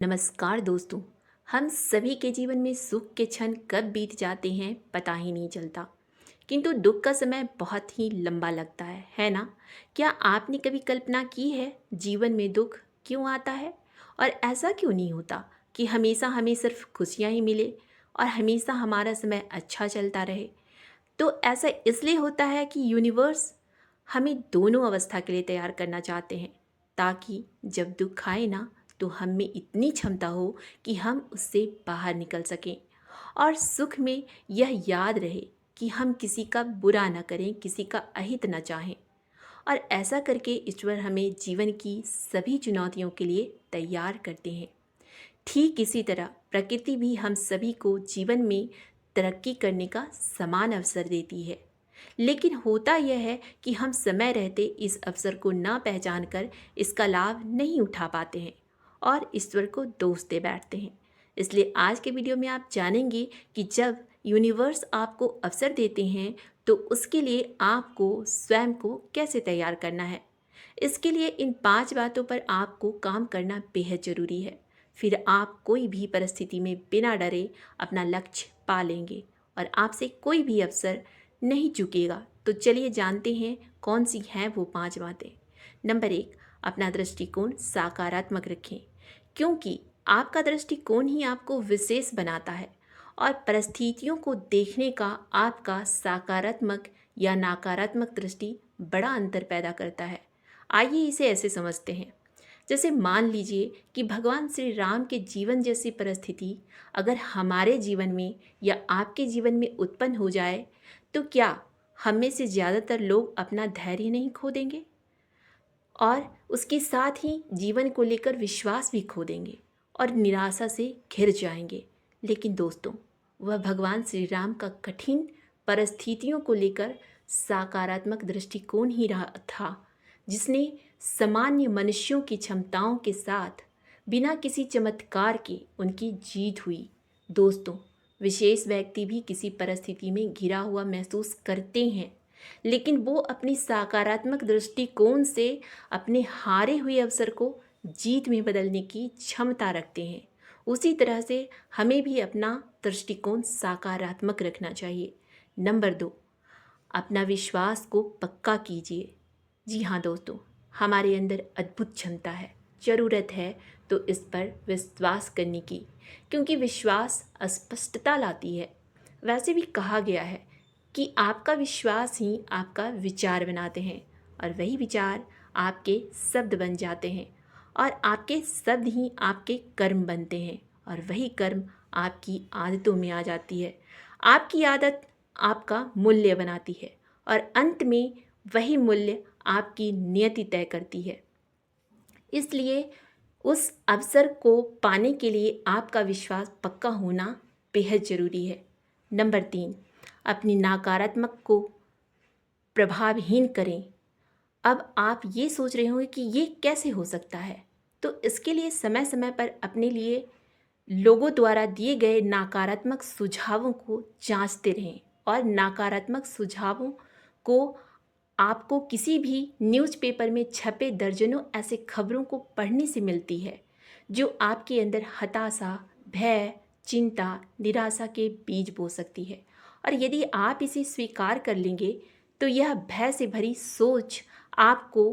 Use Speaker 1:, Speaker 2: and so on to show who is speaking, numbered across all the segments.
Speaker 1: नमस्कार दोस्तों। हम सभी के जीवन में सुख के क्षण कब बीत जाते हैं पता ही नहीं चलता, किंतु दुख का समय बहुत ही लंबा लगता है ना। क्या आपने कभी कल्पना की है जीवन में दुख क्यों आता है और ऐसा क्यों नहीं होता कि हमेशा हमें सिर्फ खुशियां ही मिले और हमेशा हमारा समय अच्छा चलता रहे। तो ऐसा इसलिए होता है कि यूनिवर्स हमें दोनों अवस्था के लिए तैयार करना चाहते हैं, ताकि जब दुख आए ना तो हम में इतनी क्षमता हो कि हम उससे बाहर निकल सकें, और सुख में यह याद रहे कि हम किसी का बुरा न करें, किसी का अहित न चाहें। और ऐसा करके ईश्वर हमें जीवन की सभी चुनौतियों के लिए तैयार करते हैं। ठीक इसी तरह प्रकृति भी हम सभी को जीवन में तरक्की करने का समान अवसर देती है, लेकिन होता यह है कि हम समय रहते इस अवसर को ना पहचान कर इसका लाभ नहीं उठा पाते हैं और ईश्वर को दोष दे बैठते हैं। इसलिए आज के वीडियो में आप जानेंगे कि जब यूनिवर्स आपको अवसर देते हैं तो उसके लिए आपको स्वयं को कैसे तैयार करना है। इसके लिए इन 5 बातों पर आपको काम करना बेहद ज़रूरी है। फिर आप कोई भी परिस्थिति में बिना डरे अपना लक्ष्य पा लेंगे और आपसे कोई भी अवसर नहीं चुकेगा। तो चलिए जानते हैं कौन सी हैं वो 5 बातें। नंबर 1, अपना दृष्टिकोण सकारात्मक रखें, क्योंकि आपका दृष्टिकोण ही आपको विशेष बनाता है और परिस्थितियों को देखने का आपका सकारात्मक या नकारात्मक दृष्टि बड़ा अंतर पैदा करता है। आइए इसे ऐसे समझते हैं, जैसे मान लीजिए कि भगवान श्री राम के जीवन जैसी परिस्थिति अगर हमारे जीवन में या आपके जीवन में उत्पन्न हो जाए, तो क्या हम में से ज़्यादातर लोग अपना धैर्य नहीं खो देंगे और उसके साथ ही जीवन को लेकर विश्वास भी खो देंगे और निराशा से घिर जाएंगे। लेकिन दोस्तों, वह भगवान श्री राम का कठिन परिस्थितियों को लेकर सकारात्मक दृष्टिकोण ही रहा था, जिसने सामान्य मनुष्यों की क्षमताओं के साथ बिना किसी चमत्कार के उनकी जीत हुई। दोस्तों, विशेष व्यक्ति भी किसी परिस्थिति में घिरा हुआ महसूस करते हैं, लेकिन वो अपनी सकारात्मक दृष्टिकोण से अपने हारे हुए अवसर को जीत में बदलने की क्षमता रखते हैं। उसी तरह से हमें भी अपना दृष्टिकोण सकारात्मक रखना चाहिए। नंबर 2, अपना विश्वास को पक्का कीजिए। जी हाँ दोस्तों, हमारे अंदर अद्भुत क्षमता है, ज़रूरत है तो इस पर विश्वास करने की, क्योंकि विश्वास अस्पष्टता लाती है। वैसे भी कहा गया है कि आपका विश्वास ही आपका विचार बनाते हैं और वही विचार आपके शब्द बन जाते हैं और आपके शब्द ही आपके कर्म बनते हैं और वही कर्म आपकी आदतों में आ जाती है। आपकी आदत आपका मूल्य बनाती है और अंत में वही मूल्य आपकी नियति तय करती है। इसलिए उस अवसर को पाने के लिए आपका विश्वास पक्का होना बेहद ज़रूरी है। नंबर 3, अपनी नकारात्मक को प्रभावहीन करें। अब आप ये सोच रहे होंगे कि ये कैसे हो सकता है, तो इसके लिए समय समय पर अपने लिए लोगों द्वारा दिए गए नकारात्मक सुझावों को जांचते रहें और नकारात्मक सुझावों को आपको किसी भी न्यूज़पेपर में छपे दर्जनों ऐसे खबरों को पढ़ने से मिलती है जो आपके अंदर हताशा, भय, चिंता, निराशा के बीज बो सकती है। और यदि आप इसे स्वीकार कर लेंगे तो यह भय से भरी सोच आपको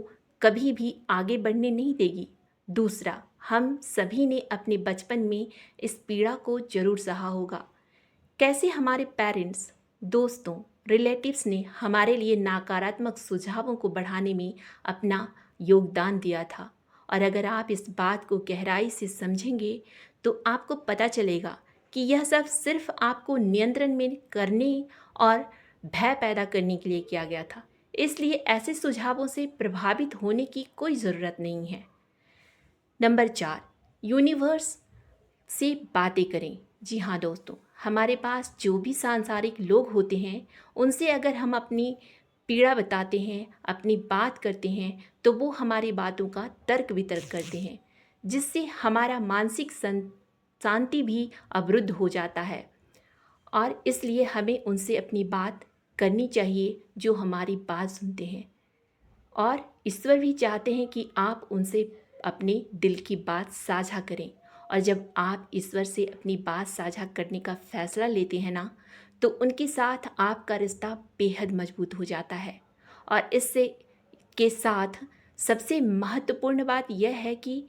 Speaker 1: कभी भी आगे बढ़ने नहीं देगी। दूसरा, हम सभी ने अपने बचपन में इस पीड़ा को जरूर सहा होगा। कैसे हमारे पेरेंट्स, दोस्तों, रिलेटिव्स ने हमारे लिए नकारात्मक सुझावों को बढ़ाने में अपना योगदान दिया था। और अगर आप इस बात को गहराई से समझेंगे तो आपको पता चलेगा कि यह सब सिर्फ आपको नियंत्रण में करने और भय पैदा करने के लिए किया गया था। इसलिए ऐसे सुझावों से प्रभावित होने की कोई ज़रूरत नहीं है। नंबर 4, यूनिवर्स से बातें करें। जी हाँ दोस्तों, हमारे पास जो भी सांसारिक लोग होते हैं उनसे अगर हम अपनी पीड़ा बताते हैं, अपनी बात करते हैं, तो वो हमारी बातों का तर्क वितर्क करते हैं, जिससे हमारा मानसिक शांति भी अवरुद्ध हो जाता है। और इसलिए हमें उनसे अपनी बात करनी चाहिए जो हमारी बात सुनते हैं। और ईश्वर भी चाहते हैं कि आप उनसे अपने दिल की बात साझा करें और जब आप ईश्वर से अपनी बात साझा करने का फैसला लेते हैं ना, तो उनके साथ आपका रिश्ता बेहद मजबूत हो जाता है। और इससे के साथ सबसे महत्वपूर्ण बात यह है कि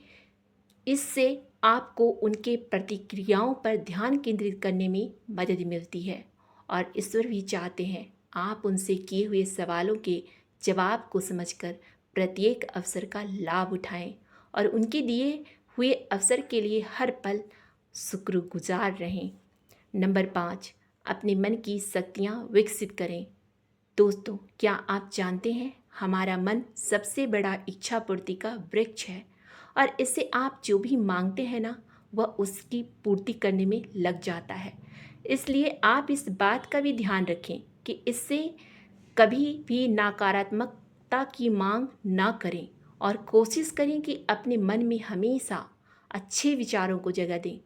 Speaker 1: इससे आपको उनके प्रतिक्रियाओं पर ध्यान केंद्रित करने में मदद मिलती है। और ईश्वर भी चाहते हैं आप उनसे किए हुए सवालों के जवाब को समझकर प्रत्येक अवसर का लाभ उठाएं और उनके दिए हुए अवसर के लिए हर पल शुक्रगुजार रहें। नंबर 5, अपने मन की शक्तियाँ विकसित करें। दोस्तों, क्या आप जानते हैं हमारा मन सबसे बड़ा इच्छा पूर्ति का वृक्ष है और इससे आप जो भी मांगते हैं ना, वह उसकी पूर्ति करने में लग जाता है। इसलिए आप इस बात का भी ध्यान रखें कि इससे कभी भी नकारात्मकता की मांग ना करें और कोशिश करें कि अपने मन में हमेशा अच्छे विचारों को जगह दें।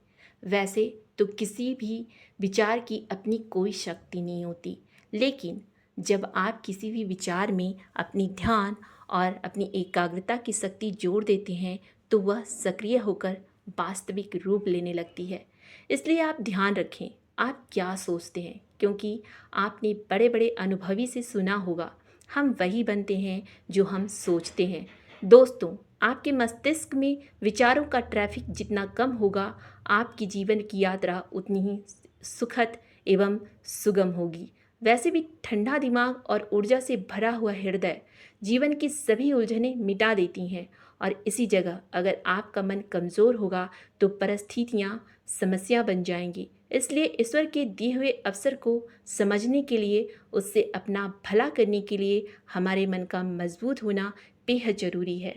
Speaker 1: वैसे तो किसी भी विचार की अपनी कोई शक्ति नहीं होती, लेकिन जब आप किसी भी विचार में अपनी ध्यान और अपनी एकाग्रता की शक्ति जोड़ देते हैं तो वह सक्रिय होकर वास्तविक रूप लेने लगती है। इसलिए आप ध्यान रखें आप क्या सोचते हैं, क्योंकि आपने बड़े बड़े अनुभवी से सुना होगा, हम वही बनते हैं जो हम सोचते हैं। दोस्तों, आपके मस्तिष्क में विचारों का ट्रैफिक जितना कम होगा, आपकी जीवन की यात्रा उतनी ही सुखद एवं सुगम होगी। वैसे भी ठंडा दिमाग और ऊर्जा से भरा हुआ हृदय जीवन की सभी उलझनें मिटा देती हैं। और इसी जगह अगर आपका मन कमज़ोर होगा तो परिस्थितियाँ समस्या बन जाएंगी। इसलिए ईश्वर के दिए हुए अवसर को समझने के लिए, उससे अपना भला करने के लिए हमारे मन का मजबूत होना बेहद ज़रूरी है।